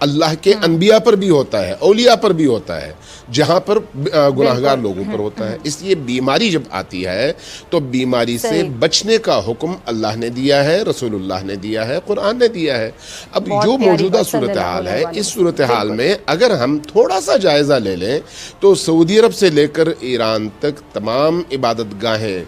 اللہ کے انبیاء پر بھی ہوتا ہے, اولیاء پر بھی ہوتا ہے, جہاں پر گناہگار لوگوں پر ہوتا ہے. اس لیے بیماری جب آتی ہے تو بیماری سے بچنے کا حکم اللہ نے دیا ہے, رسول اللہ نے دیا ہے, قرآن نے دیا ہے. اب جو موجودہ صورتحال ہے, اس صورتحال میں اگر ہم تھوڑا سا جائزہ لے لیں تو سعودی عرب سے لے کر ایران تک تمام عبادت گاہیں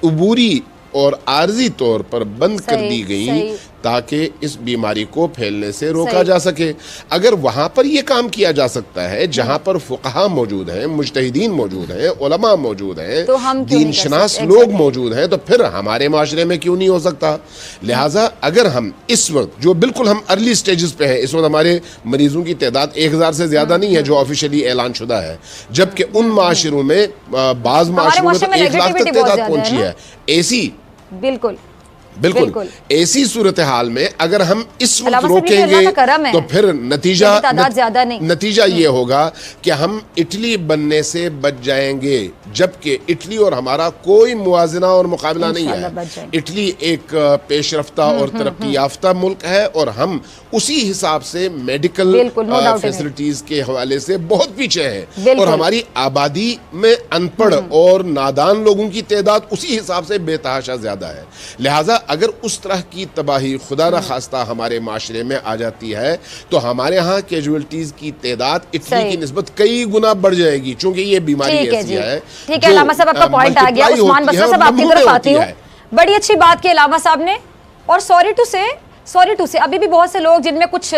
عبوری اور عارضی طور پر بند کر دی گئیں تاکہ اس بیماری کو پھیلنے سے روکا جا سکے. اگر وہاں پر یہ کام کیا جا سکتا ہے جہاں پر فقہا موجود ہیں, مجتہدین موجود ہیں, علماء موجود ہیں, دین شناس لوگ موجود ہیں, تو پھر ہمارے معاشرے میں کیوں نہیں ہو سکتا؟ لہٰذا اگر ہم اس وقت جو بالکل ہم ارلی سٹیجز پہ ہیں, اس وقت ہمارے مریضوں کی تعداد 1000 سے زیادہ نہیں ہے جو آفیشیلی اعلان شدہ ہے, جبکہ ان معاشروں میں بعض معاشروں میں تو 1 لاکھ تک تعداد پہنچی ہے. ایسی بالکل ایسی صورتحال میں اگر ہم اس وقت روکیں گے تو پھر نتیجہ یہ ہوگا کہ ہم اٹلی بننے سے بچ جائیں گے, جبکہ اٹلی اور ہمارا کوئی موازنہ اور مقابلہ نہیں ہے. اٹلی ایک پیش رفتہ اور ترقی یافتہ ملک ہے اور ہم اسی حساب سے میڈیکل فیسلٹیز کے حوالے سے بہت پیچھے ہیں, اور ہماری آبادی میں ان پڑھ اور نادان لوگوں کی تعداد اسی حساب سے بے تحاشا زیادہ ہے. لہٰذا اگر اس طرح کی تباہی خدا نخواستہ ہمارے معاشرے میں آ جاتی ہے تو ہمارے ہاں کیجویلٹیز کی تعداد اٹلی کی نسبت کئی گنا بڑھ جائے گی, چونکہ یہ بیماری ایسی ہے. ٹھیک ہے علامہ صاحب, آپ کا پوائنٹ آ گیا. عثمان بصرہ صاحب آپ کی طرف آتی ہوں. بڑی اچھی بات کی علامہ صاحب نے, اور سوری ٹو سے ابھی بھی بہت سے لوگ جن میں کچھ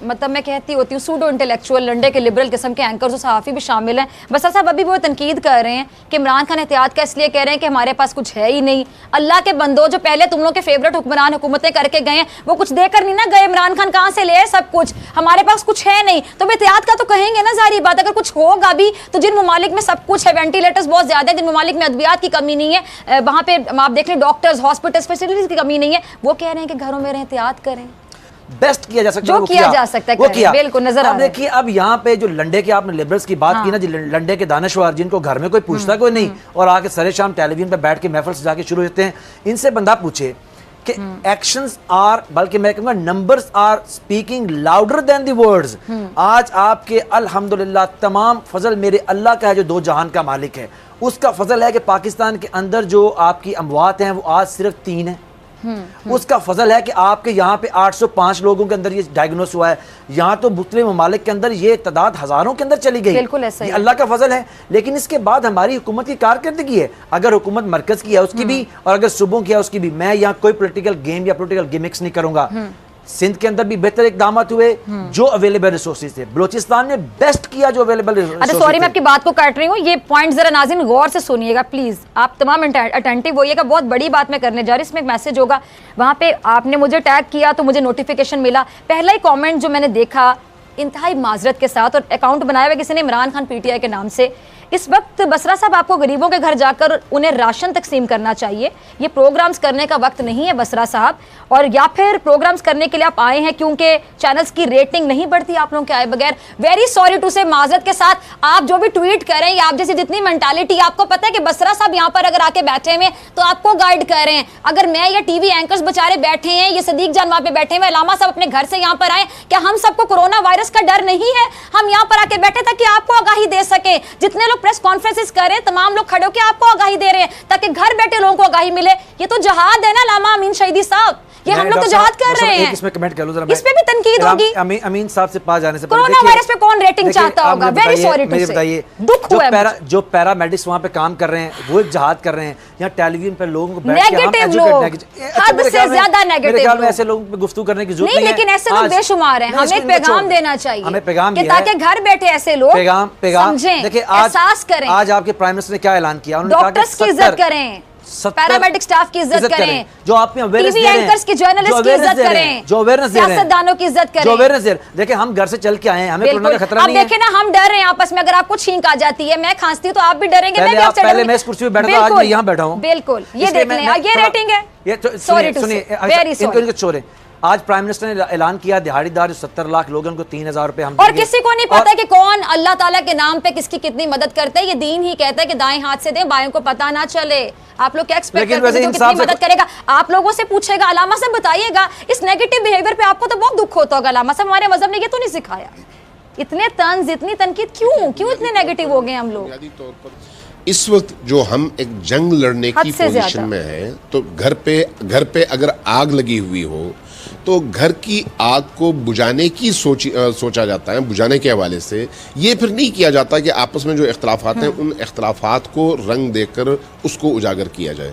مطلب میں کہتی ہوتی ہوں سوڈو انٹلیکچوئل لنڈے کے لبرل قسم کے اینکرز و صحافی بھی شامل ہیں. بصرہ صاحب ابھی بھی وہ تنقید کر رہے ہیں کہ عمران خان احتیاط کا اس لیے کہہ رہے ہیں کہ ہمارے پاس کچھ ہے ہی نہیں. اللہ کے بندو, جو پہلے تم لوگ کے فیوریٹ حکمران حکومتیں کر کے گئے ہیں وہ کچھ دے کر نہیں نہ گئے. عمران خان کہاں سے لے سب کچھ, ہمارے پاس کچھ ہے نہیں, تو احتیاط کا تو کہیں گے نا, ظاہری بات. اگر کچھ ہوگا بھی تو جن ممالک میں سب کچھ ہے, وینٹیلیٹرز بہت زیادہ ہیں, جن ممالک میں ادویات کی کمی نہیں ہے, وہاں پہ آپ دیکھ لیں ڈاکٹرز, ہاسپٹلز, فیسلٹیز کی کمی نہیں ہے, وہ کہہ رہے ہیں کہ گھروں میں رہیں, احتیاط کریں. بیسٹ کیا جا سکتا ہے, جو کیا جا سکتا ہے بالکل نظر آ رہا ہے. دیکھیے اب یہاں پہ جو لنڈے کے آپ نے لبرلز کی بات کی نا, لنڈے کے دانشور جن کو گھر میں کوئی پوچھتا کوئی نہیں, اور آ کے سر شام ٹیلی ویژن پہ بیٹھ کے محفل سے جا کے شروع ہوتے ہیں, ان سے بندہ پوچھے کہ ایکشنز آر, بلکہ میں کہوں گا numbers are speaking louder than the words. آج آپ کے الحمدللہ تمام فضل میرے اللہ کا ہے جو 2 جہان کا مالک ہے, اس کا فضل ہے کہ پاکستان کے اندر جو آپ کی اموات ہیں وہ آج صرف 3 ہیں. اس کا فضل ہے کہ آپ کے یہاں پہ 805 لوگوں کے اندر یہ ڈائگنوس ہوا ہے. یہاں تو مختلف ممالک کے اندر یہ تعداد ہزاروں کے اندر چلی گئی, یہ اللہ کا فضل ہے. لیکن اس کے بعد ہماری حکومت کی کارکردگی ہے, اگر حکومت مرکز کی ہے اس کی بھی, اور اگر صوبوں کی ہے اس کی بھی. میں یہاں کوئی پولیٹیکل گیم یا پولیٹیکل گیمکس نہیں کروں گا. سندھ کے اندر بھی بہتر اقدامات ہوئے جو اویلیبل ریسورسز تھے, بلوچستان نے بیسٹ کیا جو اویلیبل ریسورسز. اچھا سوری میں آپ کی بات کو کاٹ رہی ہوں, یہ پوائنٹ ذرا ناظرین غور سے سنیے گا پلیز, آپ تمام اٹینٹیو ہوئیے گا. بہت بڑی بات میں کرنے جا رہی ہوں, اس میں ایک میسج ہوگا, وہاں پہ آپ نے مجھے ٹیگ کیا تو مجھے نوٹیفیکیشن ملا. پہلا ہی کامنٹ جو میں نے دیکھا انتہائی معذرت کے ساتھ, اور اکاؤنٹ بنایا ہوا کسی نے Imran Khan P T I کے نام سے. اس وقت بصرہ صاحب آپ کو غریبوں کے گھر جا کر انہیں راشن تقسیم کرنا چاہیے, یہ پروگرامز کرنے کا وقت نہیں ہے بصرہ صاحب, اور یا پھر پروگرامز کرنے کے لیے آپ آئے ہیں کیونکہ چینلز کی ریٹنگ نہیں بڑھتی آپ لوگوں کے آئے بغیر. ویری سوری ٹو سے, معذرت کے ساتھ, آپ جو بھی ٹویٹ کریں یا آپ جیسی جتنی مینٹالٹی, آپ کو پتہ ہے کہ بصرہ صاحب یہاں پر اگر آ کے بیٹھے ہوئے تو آپ کو گائیڈ کر رہے ہیں. اگر میں یا ٹی وی اینکرز بیچارے بیٹھے ہیں, یہ صدیق جان وہاں پہ بیٹھے ہوئے, علامہ صاحب اپنے گھر سے یہاں پر آئے, کیا ہم سب کو کورونا وائرس کا ڈر نہیں ہے؟ ہم یہاں پر آ کے بیٹھے تاکہ آپ کو آگاہی دے سکیں. جتنے لوگ پریس کانفرنسز کر رہے ہیں تمام لوگ کھڑے ہو کے آپ کو آگاہی دے رہے ہیں تاکہ گھر بیٹھے لوگوں کو آگاہی ملے. یہ تو جہاد ہے نا علامہ امین شہیدی صاحب, یہ ہم لوگ تو جہاد کر رہے ہیں. اس میں کمنٹ کر لو ذرا, اس پہ بھی تنقید ہوگی. امین صاحب سے پاس جانے سے پہلے کورونا وائرس پہ کون ریٹنگ چاہتا ہوگا؟ ویری سوری ٹو سے, دکھ ہوا ہے. جو پیرامیڈکس وہاں پہ کام کر رہے ہیں وہ ایک جہاد کر رہے ہیں. یہاں ٹیلی ویژن پہ لوگوں کو بیٹھ کے نیگیٹو لوگ, حد سے زیادہ نیگیٹو لوگ, ایسے لوگوں پہ گفتگو کرنے کی ضرورت نہیں, لیکن ایسے لوگ بے شمار ہیں. ہمیں ایک پیغام دینا چاہیے, ہمیں پیغام کہ تاکہ گھر بیٹھے ایسے لوگ سمجھیں, احساس کریں. آج آپ کے پرائم منسٹر نے کیا اعلان کیا, ڈاکٹرز کی عزت کریں, پیرامیڈک سٹاف کی عزت کریں, جو آپ میں ٹی وی اینکرز کی, جرنلسٹ کی عزت کریں, جو اویئرنس دے رہے ہیں, سیاستدانوں کی عزت کریں, جو اویئرنس دے رہے ہیں. دیکھیں ہم گھر سے چل کے آئے ہیں, ہمیں کورونا کا خطرہ نہیں ہے. اب دیکھیں نا, ہم ڈر رہے ہیں آپس میں, اگر آپ کو چھینک آ جاتی ہے, میں کھانستی ہوں تو آپ بھی ڈریں گے. پہلے میں اس کرسی پہ بیٹھا تھا, آج میں یہاں بیٹھا ہوں. بالکل, یہ دیکھ لیں, یہ ریٹنگ ہے. سوری ٹو سے, ویری سوری. آج پرائم منسٹر نے اعلان کیا دہاڑی دار جو 70 لاکھ لوگ ہیں ان کو 3,000 روپے ہم اور دیں گے. کسی کو نہیں پتا کہ کون اللہ تعالیٰ کے نام پہ کس کی کتنی مدد کرتے ہیں. یہ دین ہی کہتا ہے کہ دائیں ہاتھ سے دیں بائیں کو پتا نہ چلے. آپ لوگ کیا ایکسپیکٹ کرتے ہیں کتنی مدد کرے گا؟ آپ لوگوں سے پوچھے گا. علامہ صاحب بتائیے گا اس نیگیٹو بیہیویئر پہ آپ کو تو بہت دکھ ہوتا ہوگا. علامہ صاحب ہمارے مذہب نے یہ تو نہیں سکھایا. اتنے طنز اتنی تنقید کیوں اتنے نیگیٹو ہو گئے ہم لوگ؟ بنیادی طور پر اس وقت جو ہم ایک جنگ لڑنے کی پوزیشن میں ہیں تو گھر پہ اگر آگ لگی ہوئی ہو تو گھر کی آگ کو بجھانے کی سوچا جاتا ہے. بجھانے کے حوالے سے یہ پھر نہیں کیا جاتا کہ آپس میں جو اختلافات ہیں ان اختلافات کو رنگ دے کر اس کو اجاگر کیا جائے.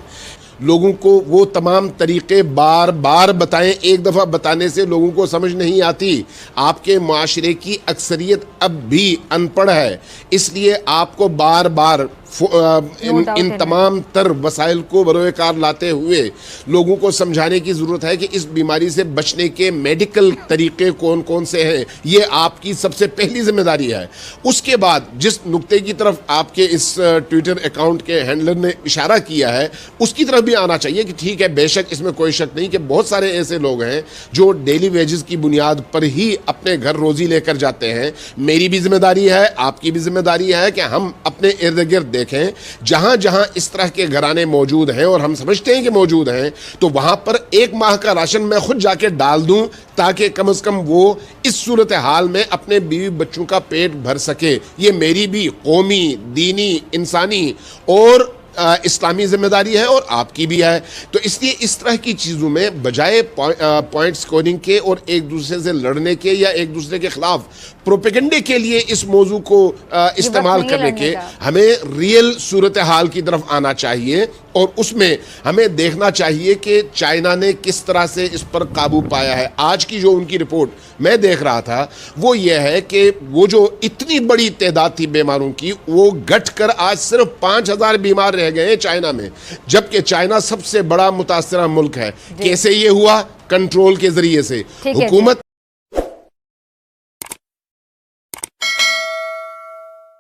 لوگوں کو وہ تمام طریقے بار بار بتائیں. ایک دفعہ بتانے سے لوگوں کو سمجھ نہیں آتی. آپ کے معاشرے کی اکثریت اب بھی ان پڑھ ہے, اس لیے آپ کو بار بار ان تمام تر وسائل کو بروئے کار لاتے ہوئے لوگوں کو سمجھانے کی ضرورت ہے کہ اس بیماری سے بچنے کے میڈیکل طریقے کون کون سے ہیں. یہ آپ کی سب سے پہلی ذمہ داری ہے. اس کے بعد جس نقطے کی طرف آپ کے اس ٹویٹر اکاؤنٹ کے ہینڈلر نے اشارہ کیا ہے اس کی طرف بھی آنا چاہیے کہ ٹھیک ہے, بے شک اس میں کوئی شک نہیں کہ بہت سارے ایسے لوگ ہیں جو ڈیلی ویجز کی بنیاد پر ہی اپنے گھر روزی لے کر جاتے ہیں. میری بھی ذمہ داری ہے, آپ کی بھی ذمہ داری ہے کہ ہم اپنے ارد گرد دیکھیں جہاں جہاں اس طرح کے گھرانے موجود ہیں اور ہم سمجھتے ہیں کہ موجود ہیں تو وہاں پر 1 ماہ کا راشن میں خود جا کے ڈال دوں تاکہ کم از کم وہ اس صورتحال میں اپنے بیوی بچوں کا پیٹ بھر سکے. یہ میری بھی قومی, دینی, انسانی اور اسلامی ذمہ داری ہے اور آپ کی بھی ہے. تو اس لیے اس طرح کی چیزوں میں بجائے پوائنٹ سکورنگ کے اور ایک دوسرے سے لڑنے کے یا ایک دوسرے کے خلاف پروپیگنڈے کے لیے اس موضوع کو استعمال کرنے کے ہمیں ریئل صورتحال کی طرف آنا چاہیے. اور اس میں ہمیں دیکھنا چاہیے کہ چائنا نے کس طرح سے اس پر قابو پایا ہے. آج کی جو ان کی رپورٹ میں دیکھ رہا تھا وہ یہ ہے کہ وہ جو اتنی بڑی تعداد تھی بیماروں کی وہ گھٹ کر آج صرف 5,000 بیمار رہ گئے ہیں چائنا میں, جبکہ چائنا سب سے بڑا متاثرہ ملک ہے. کیسے یہ ہوا؟ کنٹرول کے ذریعے سے. حکومت